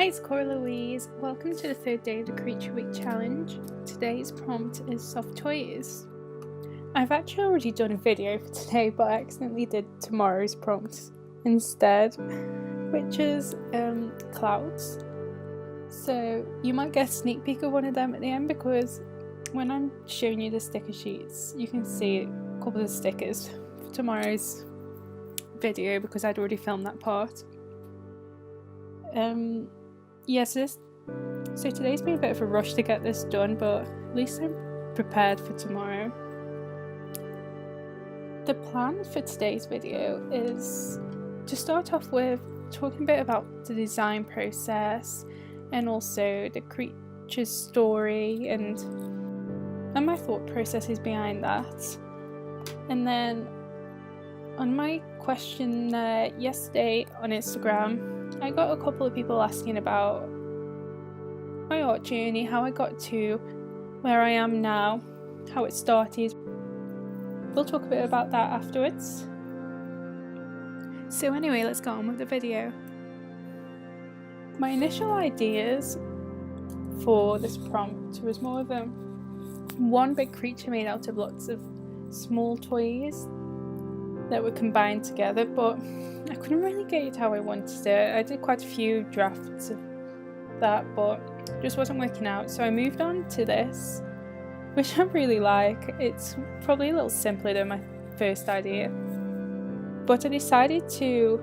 Hi, it's Corah Louise. Welcome to the third day of the Creature Week challenge. Today's prompt is soft toys. I've actually already done a video for today, but I accidentally did tomorrow's prompt instead, which is clouds. So you might get a sneak peek of one of them at the end, because when I'm showing you the sticker sheets, you can see a couple of stickers for tomorrow's video because I'd already filmed that part. So today's been a bit of a rush to get this done, but at least I'm prepared for tomorrow. The plan for today's video is to start off with talking a bit about the design process and also the creature's story and my thought processes behind that. And then on my question yesterday on Instagram, I got a couple of people asking about my art journey, how I got to where I am now, how it started. We'll talk a bit about that afterwards. So anyway, let's get on with the video. My initial ideas for this prompt was more of one big creature made out of lots of small toys that were combined together, but I couldn't really gauge how I wanted it. I did quite a few drafts of that, but it just wasn't working out, so I moved on to this, which I really like. It's probably a little simpler than my first idea, but I decided to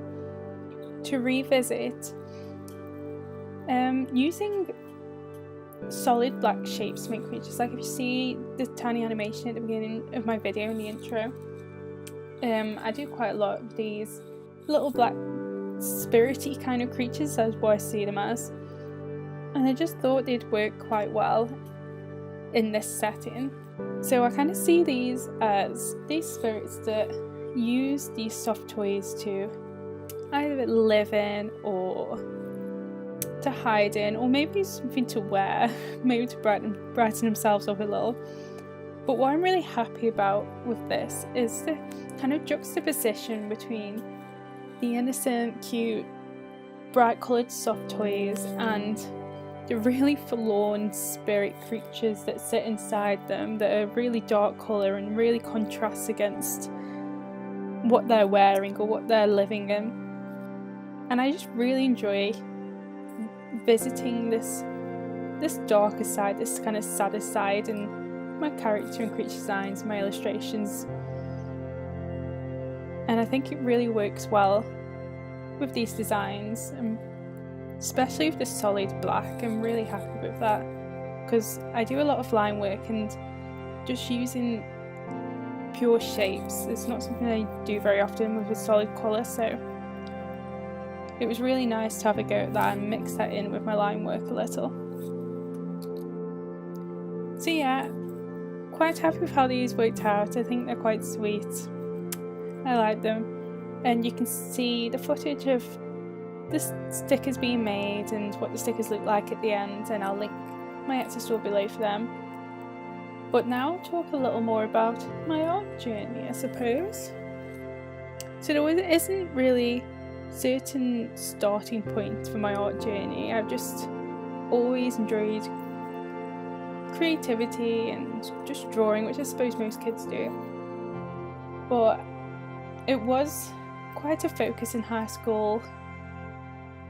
revisit using solid black shapes to make creatures. Like if you see the tiny animation at the beginning of my video in the intro, I do quite a lot of these little black spirity kind of creatures, that's what I see them as, and I just thought they'd work quite well in this setting. So I kind of see these as these spirits that use these soft toys to either live in or to hide in, or maybe something to wear, maybe to brighten themselves up a little. But what I'm really happy about with this is the kind of juxtaposition between the innocent, cute, bright coloured soft toys and the really forlorn spirit creatures that sit inside them that are really dark colour and really contrasts against what they're wearing or what they're living in. And I just really enjoy visiting this darker side, this kind of sadder side in my character and creature designs, my illustrations, and I think it really works well with these designs, and especially with the solid black. I'm really happy with that because I do a lot of line work, and just using pure shapes is not something I do very often with a solid colour, so it was really nice to have a go at that and mix that in with my line work a little. So yeah, quite happy with how these worked out. I think they're quite sweet. I like them, and you can see the footage of the stickers being made and what the stickers look like at the end, and I'll link my Etsy store below for them. But now I'll talk a little more about my art journey, I suppose. So there isn't really a certain starting point for my art journey. I've just always enjoyed creativity and just drawing, which I suppose most kids do, but it was quite a focus in high school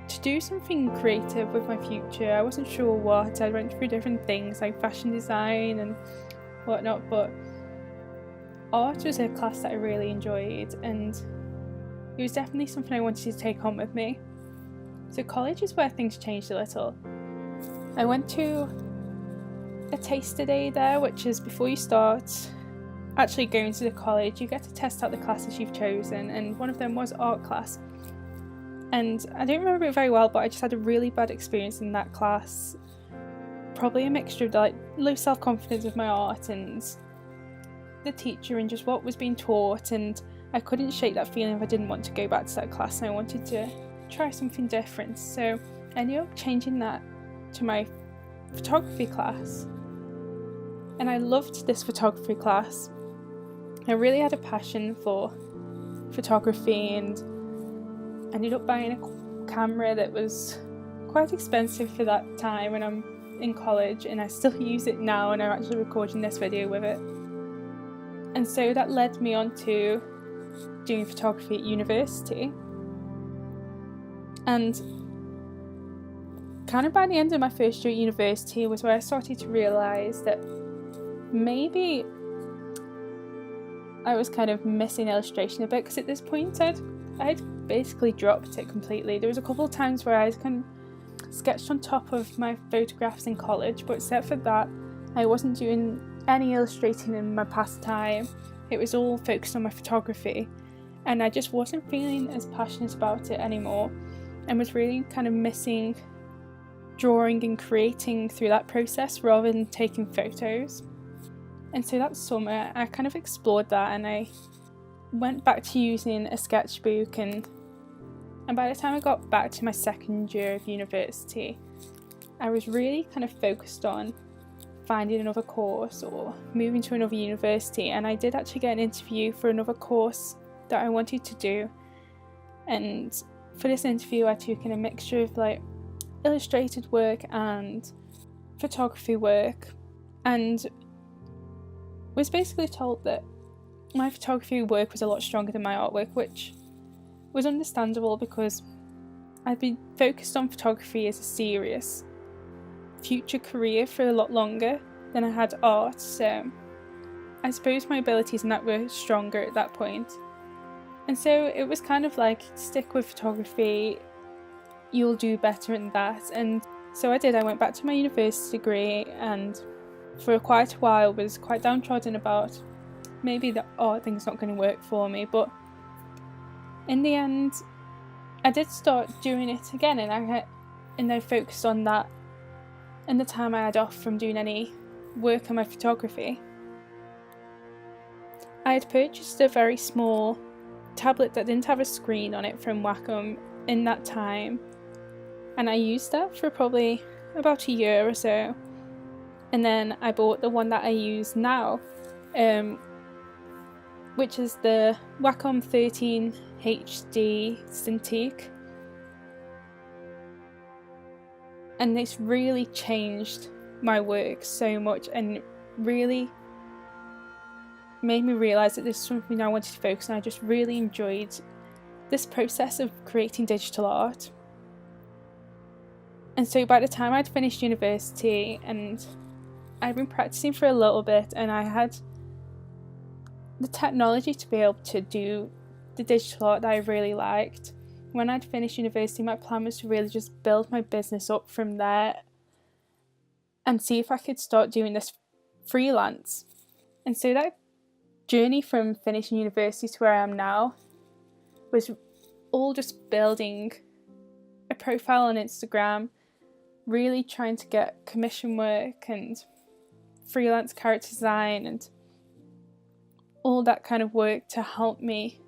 to do something creative with my future. I wasn't sure what. I went through different things like fashion design and whatnot, but art was a class that I really enjoyed, and it was definitely something I wanted to take on with me. So college is where things changed a little. I went to a taster day there, which is before you start actually going to the college, you get to test out the classes you've chosen, and one of them was art class. And I don't remember it very well, but I just had a really bad experience in that class. Probably a mixture of like low self-confidence with my art and the teacher and just what was being taught, and I couldn't shake that feeling of I didn't want to go back to that class and I wanted to try something different. So I ended up changing that to my photography class, and I loved this photography class. I really had a passion for photography and ended up buying a camera that was quite expensive for that time when I'm in college, and I still use it now, and I'm actually recording this video with it. And so that led me on to doing photography at university. And kind of by the end of my first year at university was where I started to realise that maybe I was kind of missing illustration a bit, because at this point I'd basically dropped it completely. There was a couple of times where I kind of sketched on top of my photographs in college, but except for that I wasn't doing any illustrating in my pastime. It was all focused on my photography, and I just wasn't feeling as passionate about it anymore, and was really kind of missing drawing and creating through that process rather than taking photos. And so that summer I kind of explored that, and I went back to using a sketchbook, and by the time I got back to my second year of university, I was really kind of focused on finding another course or moving to another university. And I did actually get an interview for another course that I wanted to do, and for this interview I took in a mixture of like illustrated work and photography work, and was basically told that my photography work was a lot stronger than my artwork, which was understandable because I'd been focused on photography as a serious future career for a lot longer than I had art, so I suppose my abilities in that were stronger at that point. And so it was kind of like, stick with photography, you'll do better in that. And so I did. I went back to my university degree, and for quite a while was quite downtrodden about maybe the art thing's not going to work for me, but in the end I did start doing it again, and I focused on that in the time I had off from doing any work on my photography. I had purchased a very small tablet that didn't have a screen on it from Wacom in that time, and I used that for probably about a year or so, and then I bought the one that I use now, which is the Wacom 13 HD Cintiq, and it's really changed my work so much and really made me realise that this is something I wanted to focus on. I just really enjoyed this process of creating digital art. And so by the time I'd finished university, and I'd been practicing for a little bit, and I had the technology to be able to do the digital art that I really liked, when I'd finished university my plan was to really just build my business up from there and see if I could start doing this freelance. And so that journey from finishing university to where I am now was all just building a profile on Instagram, really trying to get commission work and freelance character design and all that kind of work to help me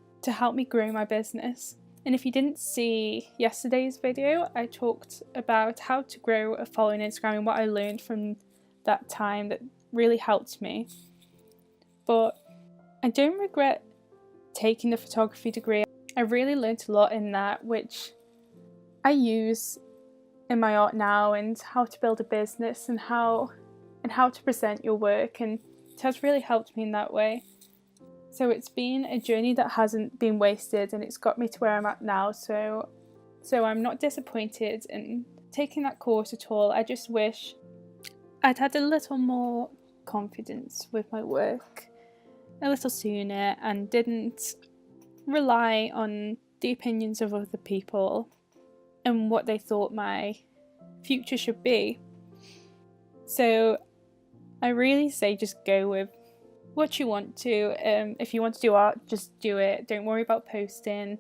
grow my business. And if you didn't see yesterday's video, I talked about how to grow a following on Instagram and what I learned from that time that really helped me. But I don't regret taking the photography degree. I really learned a lot in that, which I use in my art now, and how to build a business and how to present your work, and it has really helped me in that way. So it's been a journey that hasn't been wasted, and it's got me to where I'm at now, so I'm not disappointed in taking that course at all. I just wish I'd had a little more confidence with my work a little sooner and didn't rely on the opinions of other people and what they thought my future should be. So I really say just go with what you want to. If you want to do art, just do it. Don't worry about posting.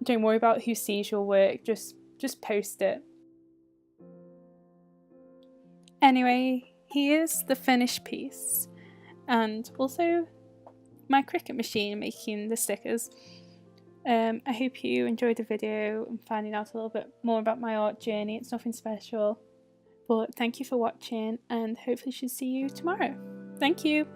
Don't worry about who sees your work. Just post it. Anyway, here's the finished piece, and also my Cricut machine making the stickers. I hope you enjoyed the video and finding out a little bit more about my art journey. It's nothing special, but thank you for watching, and hopefully I should see you tomorrow. Thank you.